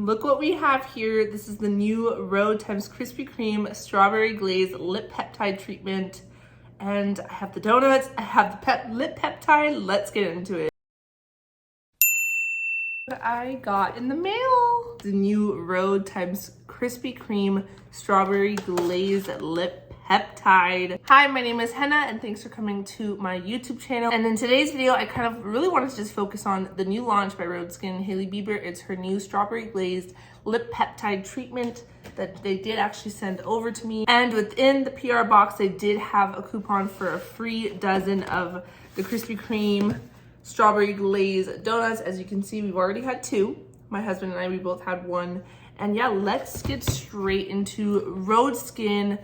Look what we have here. This is the new Rhode times Krispy Kreme Strawberry Glazed Lip Peptide Treatment. And I have the donuts, I have the lip peptide. Let's get into it. What I got in the mail. The new Rhode times Krispy Kreme Strawberry Glazed Lip Peptide. Hi, my name is Henna and thanks for coming to my YouTube channel. And in today's video, I kind of really wanted to just focus on the new launch by Rhode Skin, Hailey Bieber. It's her new Strawberry Glazed Lip Peptide Treatment that they did actually send over to me. And within the PR box, they did have a coupon for a free dozen of the Krispy Kreme Strawberry Glazed donuts. As you can see, we've already had two. My husband and I, we both had one. And yeah, let's get straight into Rhode Skin,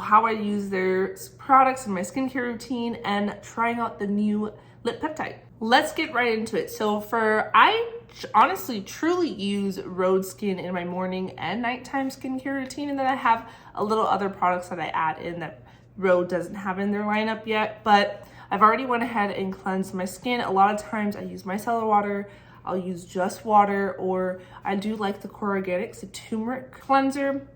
how I use their products in my skincare routine, and trying out the new lip peptide. Let's get right into it. So I honestly truly use Rhode Skin in my morning and nighttime skincare routine, and then I have a little other products that I add in that Rhode doesn't have in their lineup yet, but I've already went ahead and cleansed my skin. A lot of times I use micellar water, I'll use just water, or I do like the Core Organics, the turmeric cleanser,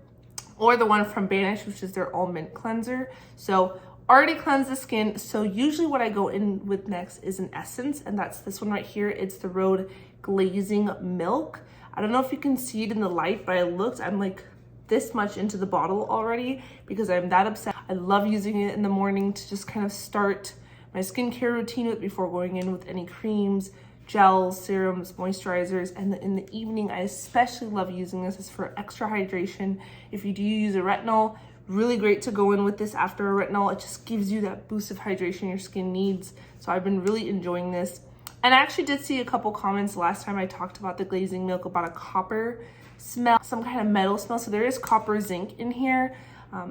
or the one from Banish, which is their almond cleanser. So already cleansed the skin. So usually what I go in with next is an essence, and that's this one right here. It's the Rhode Glazing Milk. I don't know if you can see it in the light, but I'm like this much into the bottle already because I'm that obsessed. I love using it in the morning to just kind of start my skincare routine with before going in with any creams, gels, serums, moisturizers. And in the evening, I especially love using this. It's for extra hydration. If you do use a retinol, really great to go in with this after a retinol. It just gives you that boost of hydration your skin needs. So I've been really enjoying this. And I actually did see a couple comments last time I talked about the glazing milk about a copper smell, some kind of metal smell. So there is copper zinc in here.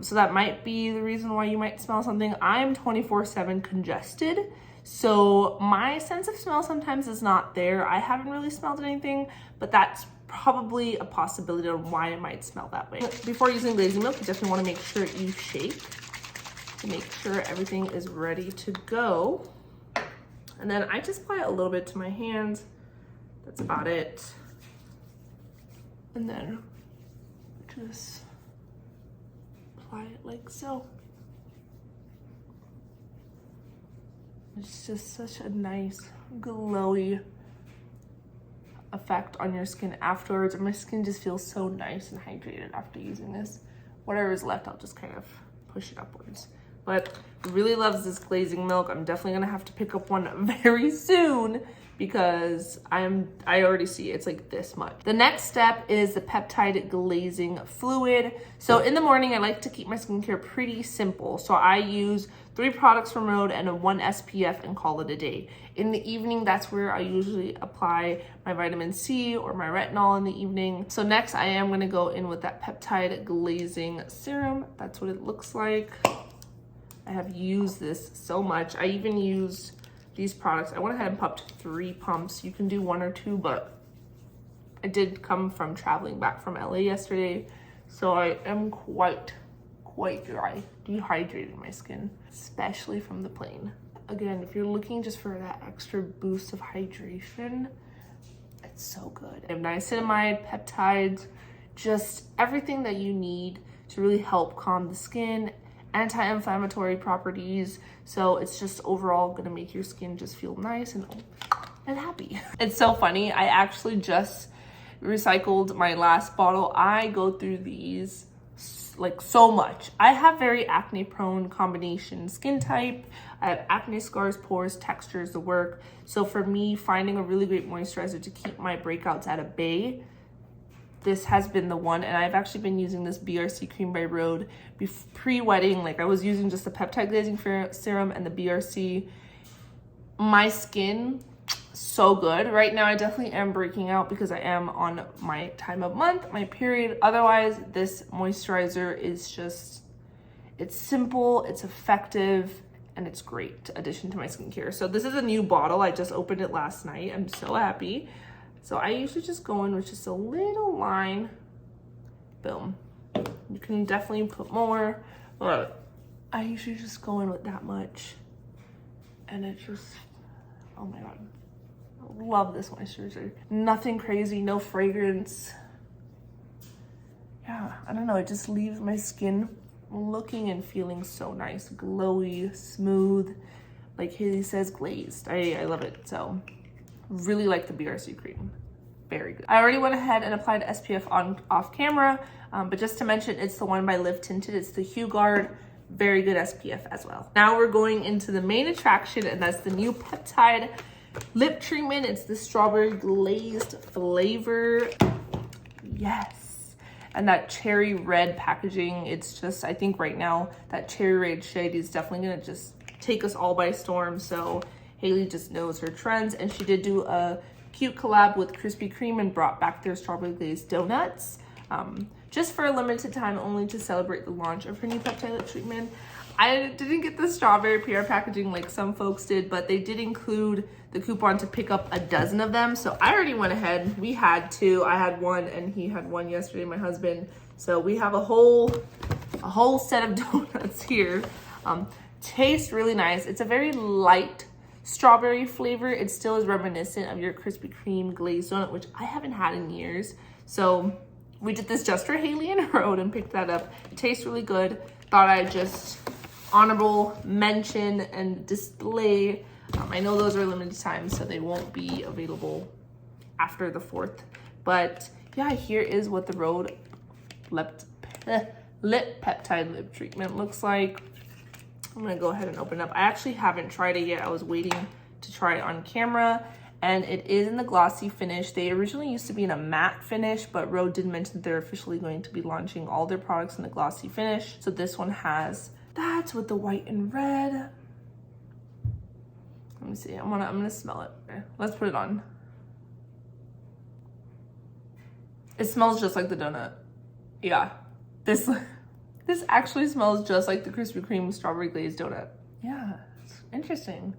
So that might be the reason why you might smell something. I'm 24/7 congested, so my sense of smell sometimes is not there. I haven't really smelled anything, but that's probably a possibility on why it might smell that way. Before using glazing milk, you definitely want to make sure you shake to make sure everything is ready to go. And then I just apply it a little bit to my hands. That's about it. And then just apply it like so. It's just such a nice glowy effect on your skin afterwards, and my skin just feels so nice and hydrated after using this. Whatever is left, I'll just kind of push it upwards. But really loves this glazing milk. I'm definitely gonna have to pick up one very soon because I already see it's like this much. The next step is the peptide glazing fluid. So in the morning, I like to keep my skincare pretty simple. So I use 3 products from Rhode and a 1 SPF and call it a day. In the evening, that's where I usually apply my vitamin C or my retinol in the evening. So next I am gonna go in with that peptide glazing serum. That's what it looks like. I have used this so much. I even used these products. I went ahead and pumped 3 pumps. You can do 1 or 2, but I did come from traveling back from LA yesterday, so I am quite dry, dehydrated in my skin, especially from the plane. Again, if you're looking just for that extra boost of hydration, it's so good. I have niacinamide, peptides, just everything that you need to really help calm the skin, anti-inflammatory properties. So it's just overall gonna make your skin just feel nice and happy. It's so funny. I actually just recycled my last bottle. I go through these like so much. I have very acne prone combination skin type. I have acne scars, pores, textures, the work. So for me, finding a really great moisturizer to keep my breakouts at a bay, this has been the one. And I've actually been using this BRC cream by Rhode pre-wedding. Like I was using just the peptide glazing serum and the BRC. My skin, so good. Right now I definitely am breaking out because I am on my time of month, my period. Otherwise, this moisturizer is just, it's simple, it's effective, and it's great addition to my skincare. So this is a new bottle. I just opened it last night. I'm so happy. So I usually just go in with just a little line. Boom. You can definitely put more, but I usually just go in with that much. And it just, oh my God. Love this moisturizer. Nothing crazy, no fragrance. yeah, I don't know, it just leaves my skin looking and feeling so nice, glowy, smooth, like Haley says, glazed. I love it. So really like the BRC cream, very good. I already went ahead and applied SPF on off camera, but just to mention, it's the one by Live Tinted. It's the Hue Guard, very good SPF as well. Now we're going into the main attraction, and that's the new Peptide lip treatment. It's the strawberry glazed flavor. Yes. And that cherry red packaging, it's just, I think right now that cherry red shade is definitely gonna just take us all by storm. So Haley just knows her trends, and she did do a cute collab with Krispy Kreme and brought back their strawberry glazed donuts, just for a limited time only to celebrate the launch of her new peptide lip treatment. I didn't get the strawberry PR packaging like some folks did, but they did include the coupon to pick up a dozen of them. So I already went ahead. We had two. I had one and he had one yesterday, my husband. So we have a whole set of donuts here. Tastes really nice. It's a very light strawberry flavor. It still is reminiscent of your Krispy Kreme glazed donut, which I haven't had in years. So we did this just for Haley and Rhode and picked that up. It tastes really good. Thought I'd just honorable mention and display. I know those are limited time, so they won't be available after the 4th. But yeah, here is what the Rhode lip peptide lip treatment looks like. I'm gonna go ahead and open it up. I actually haven't tried it yet. I was waiting to try it on camera, and it is in the glossy finish. They originally used to be in a matte finish, but Rhode did mention that they're officially going to be launching all their products in the glossy finish. So this one has that with the white and red. Let me see, I'm gonna smell it. Okay, let's put it on. It smells just like the donut. Yeah, this actually smells just like the Krispy Kreme strawberry glazed donut. Yeah, it's interesting.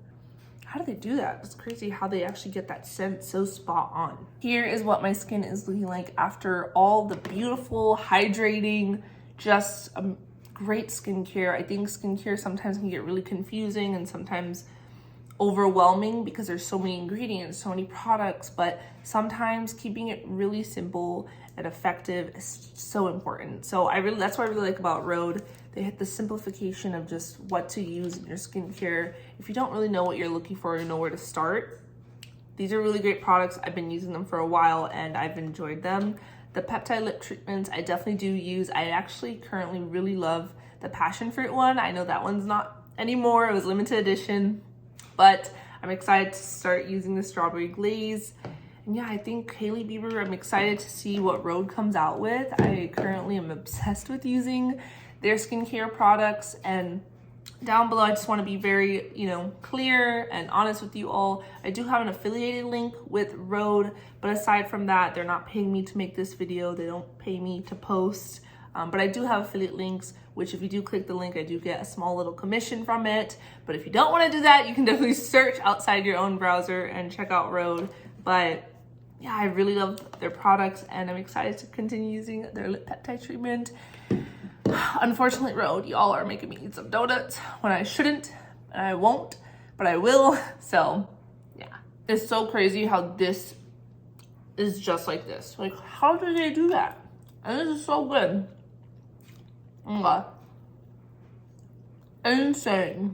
How do they do that? It's crazy how they actually get that scent so spot on. Here is what my skin is looking like after all the beautiful, hydrating, just great skincare. I think skincare sometimes can get really confusing and sometimes overwhelming because there's so many ingredients, so many products, but sometimes keeping it really simple and effective is so important. So that's what I really like about Rhode. They hit the simplification of just what to use in your skincare. If you don't really know what you're looking for or know where to start, these are really great products. I've been using them for a while and I've enjoyed them. The peptide lip treatments I definitely do use. I actually currently really love the passion fruit one. I know that one's not anymore. It was limited edition, but I'm excited to start using the strawberry glaze. And yeah, I think Hailey Bieber, I'm excited to see what Rhode comes out with. I currently am obsessed with using their skincare products, and down below I just want to be very, clear and honest with you all. I do have an affiliated link with Rhode, but aside from that, they're not paying me to make this video. They don't pay me to post, but I do have affiliate links, which if you do click the link, I do get a small little commission from it. But if you don't want to do that, you can definitely search outside your own browser and check out Rhode. But yeah, I really love their products and I'm excited to continue using their lip peptide treatment. Unfortunately, Rhode, y'all are making me eat some donuts when I shouldn't, and I won't, but I will. So yeah, it's so crazy how this is just like this. Like, how did they do that? And this is so good. Insane.